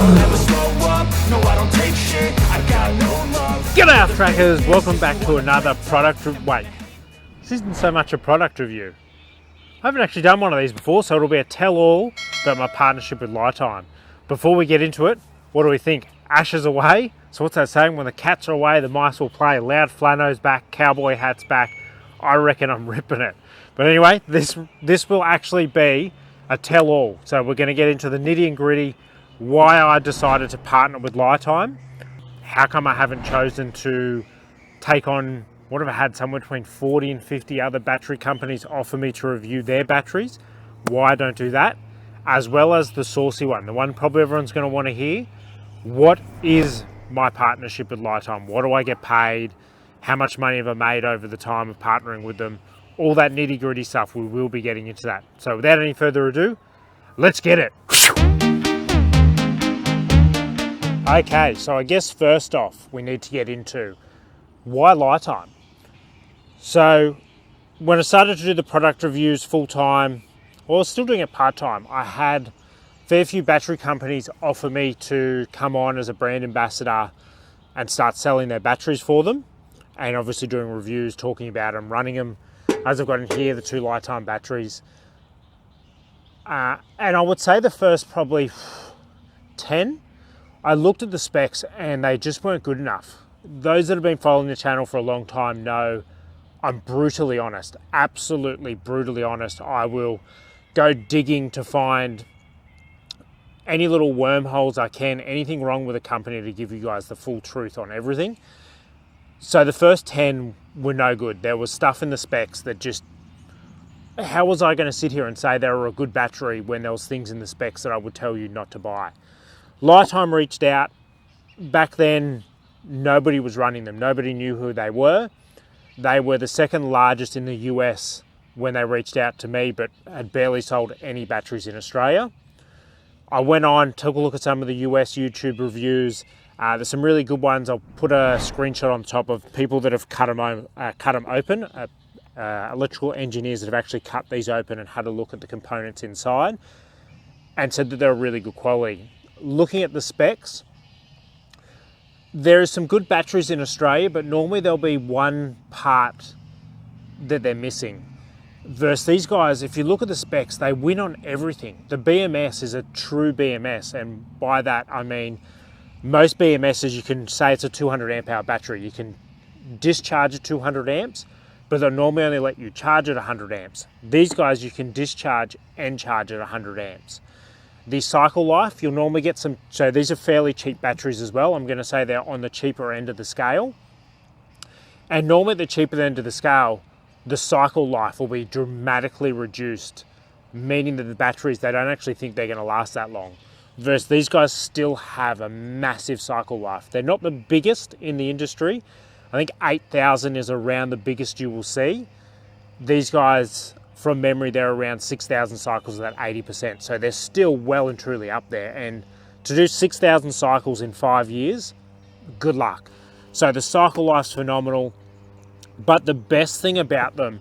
Never slow up, no I don't take shit, I got no love. G'day trackers, welcome back to another wait, this isn't so much a product review. I haven't actually done one of these before, so it'll be a tell-all about my partnership with LiTime. Before we get into it, what do we think? Ash is away, so what's that saying? When the cats are away, the mice will play. Loud flannels back, cowboy hats back. I reckon I'm ripping it. But anyway, this will actually be a tell-all. So we're going to get into the nitty and gritty, why I decided to partner with LiTime, how come I haven't chosen to take on, what have I had, somewhere between 40 and 50 other battery companies offer me to review their batteries, why I don't do that, as well as the saucy one, the one probably everyone's going to want to hear. What is my partnership with LiTime? What do I get paid? How much money have I made over the time of partnering with them? All that nitty gritty stuff, we will be getting into that. So without any further ado, let's get it. Okay, so I guess first off, we need to get into why LiTime. So when I started to do the product reviews full time, well, I was still doing it part time. I had a fair few battery companies offer me to come on as a brand ambassador and start selling their batteries for them. And obviously doing reviews, talking about them, running them. As I've got in here, the two LiTime batteries. And I would say the first probably 10, I looked at the specs and they just weren't good enough. Those that have been following the channel for a long time know I'm brutally honest, absolutely brutally honest. I will go digging to find any little wormholes I can, anything wrong with a company, to give you guys the full truth on everything. So the first 10 were no good. There was stuff in the specs that just, how was I going to sit here and say they were a good battery when there was things in the specs that I would tell you not to buy? LiTime reached out. Back then, nobody was running them. Nobody knew who they were. They were the second largest in the US when they reached out to me, but had barely sold any batteries in Australia. I went on, took a look at some of the US YouTube reviews. There's some really good ones. I'll put a screenshot on top of people that have cut them open, electrical engineers that have actually cut these open and had a look at the components inside and said that they're really good quality. Looking at the specs, there is some good batteries in Australia, but normally there'll be one part that they're missing. Versus these guys, if you look at the specs, they win on everything. The BMS is a true BMS, and by that I mean most BMSs, you can say it's a 200 amp hour battery. You can discharge at 200 amps, but they'll normally only let you charge at 100 amps. These guys, you can discharge and charge at 100 amps. The cycle life, you'll normally get some, so these are fairly cheap batteries as well. I'm going to say they're on the cheaper end of the scale. And normally at the cheaper end of the scale, the cycle life will be dramatically reduced, meaning that the batteries, they don't actually think they're going to last that long. Versus these guys still have a massive cycle life. They're not the biggest in the industry. I think 8,000 is around the biggest you will see. These guys, from memory, they're around 6,000 cycles at 80%. So they're still well and truly up there. And to do 6,000 cycles in 5 years, good luck. So the cycle life's phenomenal. But the best thing about them,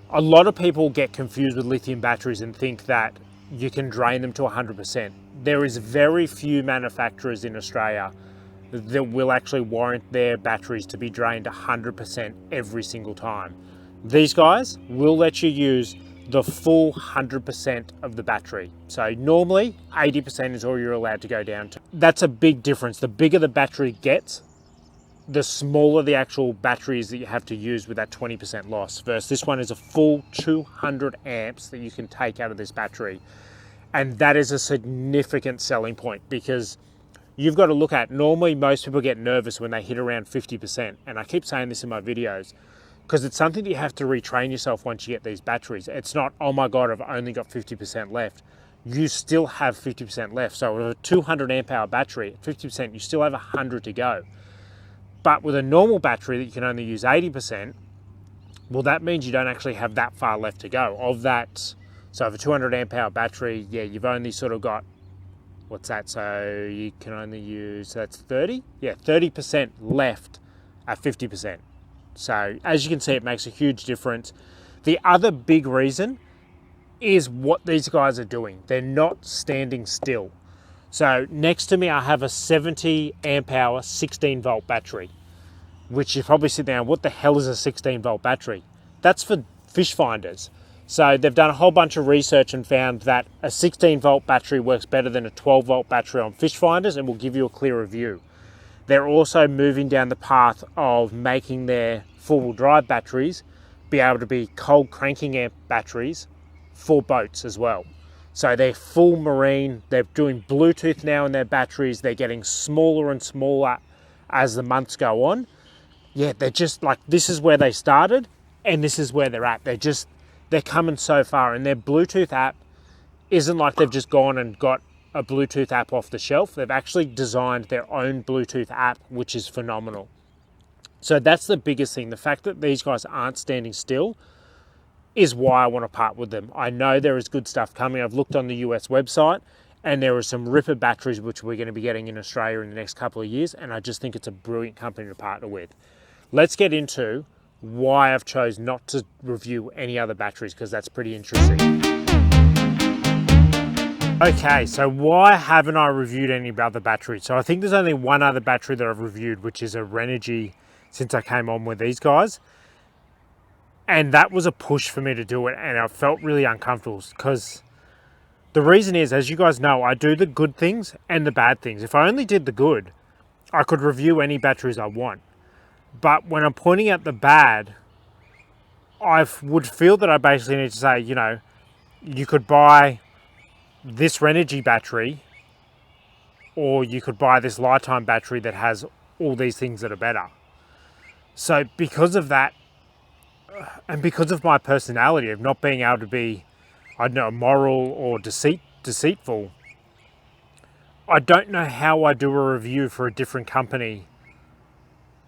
a lot of people get confused with lithium batteries and think that you can drain them to 100%. There is very few manufacturers in Australia that will actually warrant their batteries to be drained 100% every single time. These guys will let you use the full 100% of the battery. So normally 80% is all you're allowed to go down to. That's a big difference. The bigger the battery gets, the smaller the actual batteries that you have to use with that 20% loss. Versus this one is a full 200 amps that you can take out of this battery. And that is a significant selling point, because you've got to look at, normally most people get nervous when they hit around 50%. And I keep saying this in my videos, because it's something that you have to retrain yourself once you get these batteries. It's not, oh my God, I've only got 50% left. You still have 50% left. So with a 200 amp hour battery at 50%, you still have 100 to go. But with a normal battery that you can only use 80%, well, that means you don't actually have that far left to go. Of that, so for 200 amp hour battery, yeah, you've only sort of got, what's that? So you can only use, so that's 30? Yeah, 30% left at 50%. So as you can see, it makes a huge difference. The other big reason is what these guys are doing. They're not standing still. So next to me, I have a 70 amp hour, 16 volt battery, which you probably sit down, what the hell is a 16 volt battery? That's for fish finders. So they've done a whole bunch of research and found that a 16 volt battery works better than a 12 volt battery on fish finders and will give you a clearer view. They're also moving down the path of making their four-wheel drive batteries be able to be cold cranking amp batteries for boats as well. So they're full marine, they're doing Bluetooth now in their batteries, they're getting smaller and smaller as the months go on. Yeah, they're just like, this is where they started and this is where they're at. They're coming so far, and their Bluetooth app isn't like they've just gone and got a Bluetooth app off the shelf. They've actually designed their own Bluetooth app, which is phenomenal. So that's the biggest thing. The fact that these guys aren't standing still is why I want to part with them. I know there is good stuff coming. I've looked on the US website and there are some Ripper batteries which we're going to be getting in Australia in the next couple of years, and I just think it's a brilliant company to partner with. Let's get into why I've chosen not to review any other batteries, because that's pretty interesting. Okay, so why haven't I reviewed any other batteries? So I think there's only one other battery that I've reviewed, which is a Renogy, since I came on with these guys. And that was a push for me to do it, and I felt really uncomfortable because the reason is, as you guys know, I do the good things and the bad things. If I only did the good, I could review any batteries I want. But when I'm pointing out the bad, I would feel that I basically need to say, you know, you could buy this Renogy battery, or you could buy this LiTime battery that has all these things that are better. So because of that, and because of my personality of not being able to be, I don't know, moral or deceitful, I don't know how I do a review for a different company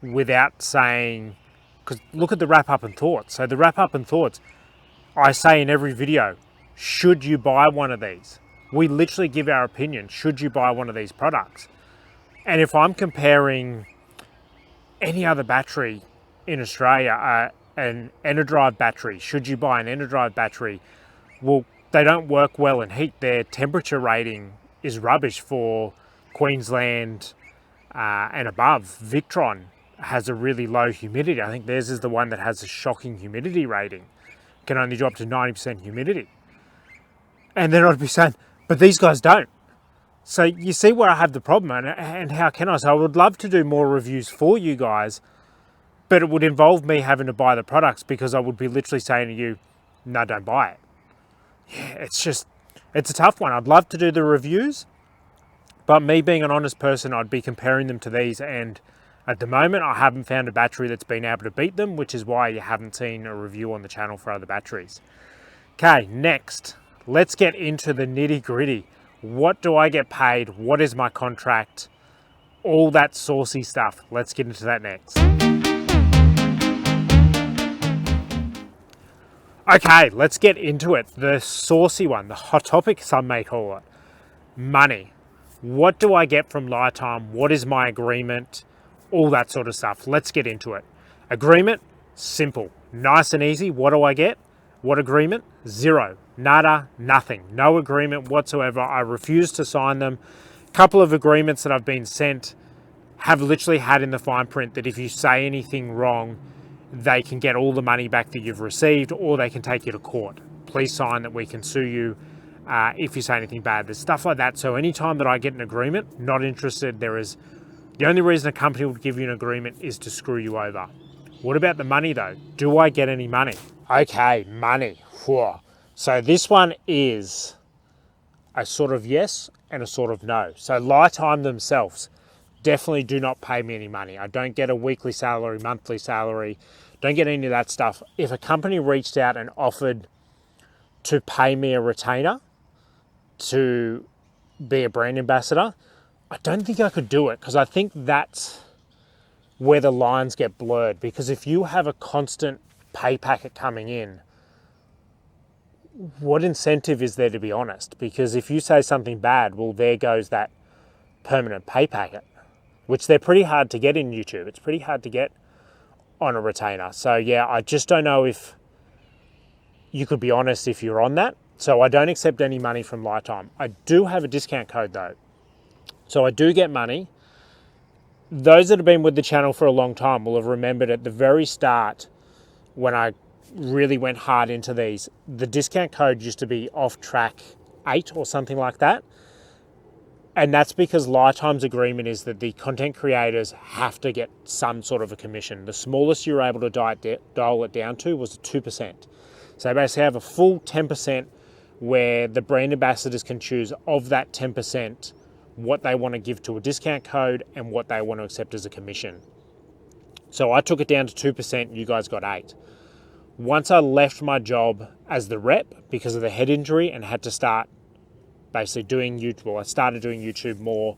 without saying, because look at the wrap up and thoughts. So the wrap up and thoughts, I say in every video, should you buy one of these? We literally give our opinion, should you buy one of these products? And if I'm comparing any other battery in Australia, an Enerdrive battery, should you buy an Enerdrive battery? Well, they don't work well in heat. Their temperature rating is rubbish for Queensland and above. Victron has a really low humidity. I think theirs is the one that has a shocking humidity rating. Can only drop to 90% humidity. And then I'd be saying, but these guys don't. So you see where I have the problem, and how can I? So I would love to do more reviews for you guys, but it would involve me having to buy the products, because I would be literally saying to you, no, don't buy it. Yeah, it's a tough one. I'd love to do the reviews, but me being an honest person, I'd be comparing them to these, and at the moment, I haven't found a battery that's been able to beat them, which is why you haven't seen a review on the channel for other batteries. Okay, next, let's get into the nitty gritty. What do I get paid? What is my contract? All that saucy stuff. Let's get into that next. Okay, let's get into it. The saucy one, the hot topic, some may call it. Money. What do I get from LiTime? What is my agreement? All that sort of stuff. Let's get into it. Agreement, simple, nice and easy. What do I get? What agreement? Zero, nada, nothing. No agreement whatsoever. I refuse to sign them. A couple of agreements that I've been sent have literally had in the fine print that if you say anything wrong, they can get all the money back that you've received, or they can take you to court. Please sign that we can sue you if you say anything bad. There's stuff like that. So anytime that I get an agreement, not interested. The only reason a company would give you an agreement is to screw you over. What about the money though? Do I get any money? Okay, money. Whew. So this one is a sort of yes and a sort of no. So LiTime themselves definitely do not pay me any money. I don't get a weekly salary, monthly salary, don't get any of that stuff. If a company reached out and offered to pay me a retainer to be a brand ambassador, I don't think I could do it, because I think that's where the lines get blurred. Because if you have a constant pay packet coming in, what incentive is there to be honest? Because if you say something bad, well, there goes that permanent pay packet, which they're pretty hard to get in YouTube. It's pretty hard to get on a retainer. So yeah, I just don't know if you could be honest if you're on that. So I don't accept any money from LiTime. I do have a discount code though. So I do get money. Those that have been with the channel for a long time will have remembered at the very start when I really went hard into these, the discount code used to be off track 8 or something like that. And that's because LiTime's agreement is that the content creators have to get some sort of a commission. The smallest you were able to dial it down to was 2%. So they basically have a full 10% where the brand ambassadors can choose of that 10% what they want to give to a discount code and what they want to accept as a commission. So I took it down to 2%, you guys got 8. Once I left my job as the rep because of the head injury and had to start basically doing YouTube, well, I started doing YouTube more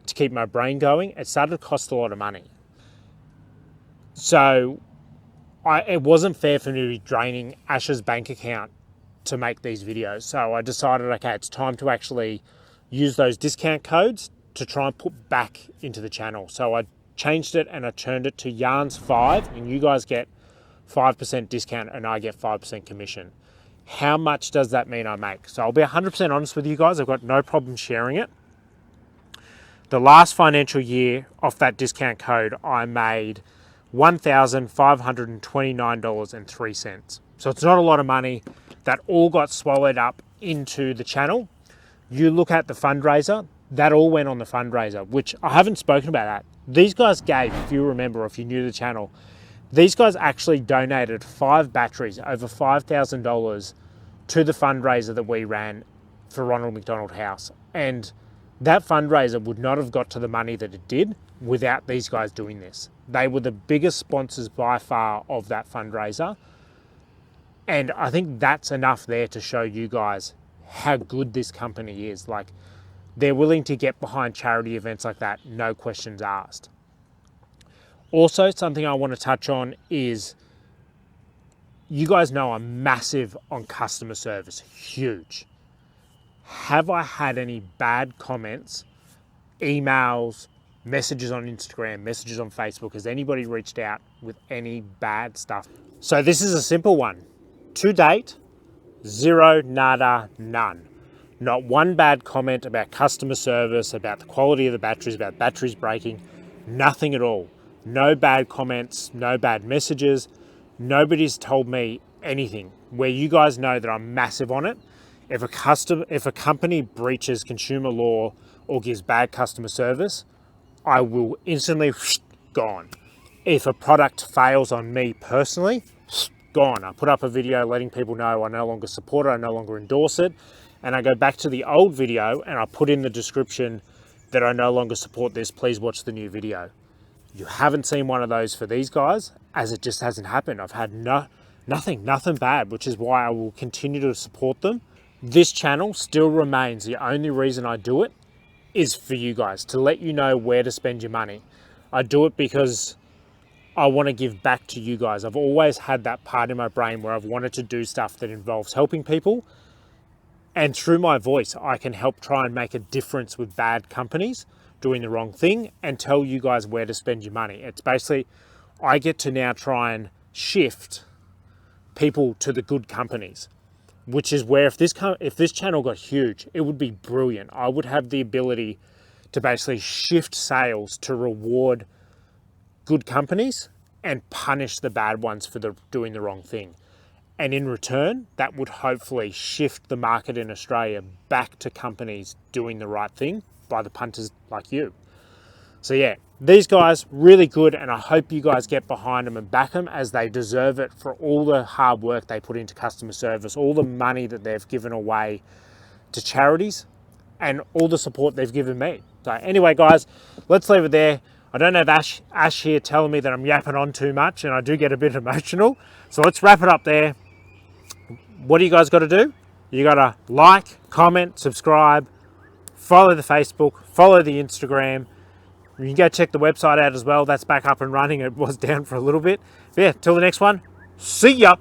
to keep my brain going, it started to cost a lot of money. So it wasn't fair for me to be draining Ash's bank account to make these videos. So I decided, okay, it's time to actually use those discount codes to try and put back into the channel. So I changed it and I turned it to Yarns 5, and you guys get 5% discount and I get 5% commission. How much does that mean I make? So I'll be 100% honest with you guys. I've got no problem sharing it. The last financial year off that discount code, I made $1,529.03. So it's not a lot of money. That all got swallowed up into the channel. You look at the fundraiser, that all went on the fundraiser, which I haven't spoken about that. These guys gave, if you remember, if you're new to the channel, these guys actually donated 5 batteries, over $5,000 to the fundraiser that we ran for Ronald McDonald House. And that fundraiser would not have got to the money that it did without these guys doing this. They were the biggest sponsors by far of that fundraiser. And I think that's enough there to show you guys how good this company is. Like, they're willing to get behind charity events like that, no questions asked. Also, something I want to touch on is, you guys know I'm massive on customer service, huge. Have I had any bad comments, emails, messages on Instagram, messages on Facebook? Has anybody reached out with any bad stuff? So this is a simple one. To date, 0, nada, none. Not one bad comment about customer service, about the quality of the batteries, about batteries breaking, nothing at all. No bad comments, no bad messages. Nobody's told me anything. Where you guys know that I'm massive on it. If a company breaches consumer law or gives bad customer service, I will instantly gone. If a product fails on me personally, gone. I put up a video letting people know I no longer support it, I no longer endorse it, and I go back to the old video and I put in the description that I no longer support this, please watch the new video. You haven't seen one of those for these guys, as it just hasn't happened. I've had nothing bad, which is why I will continue to support them. This channel still remains, the only reason I do it is for you guys, to let you know where to spend your money. I do it because I want to give back to you guys. I've always had that part in my brain where I've wanted to do stuff that involves helping people. And through my voice, I can help try and make a difference with bad companies doing the wrong thing and tell you guys where to spend your money. It's basically, I get to now try and shift people to the good companies, which is where if this channel got huge, it would be brilliant. I would have the ability to basically shift sales to reward good companies and punish the bad ones for doing the wrong thing. And in return, that would hopefully shift the market in Australia back to companies doing the right thing by the punters like you. So yeah, these guys, really good, and I hope you guys get behind them and back them, as they deserve it for all the hard work they put into customer service, all the money that they've given away to charities, and all the support they've given me. So anyway, guys, let's leave it there. I don't have Ash here telling me that I'm yapping on too much, and I do get a bit emotional. So let's wrap it up there. What do you guys got to do? You got to like, comment, subscribe, follow the Facebook, follow the Instagram. You can go check the website out as well. That's back up and running. It was down for a little bit. But yeah, till the next one. See ya.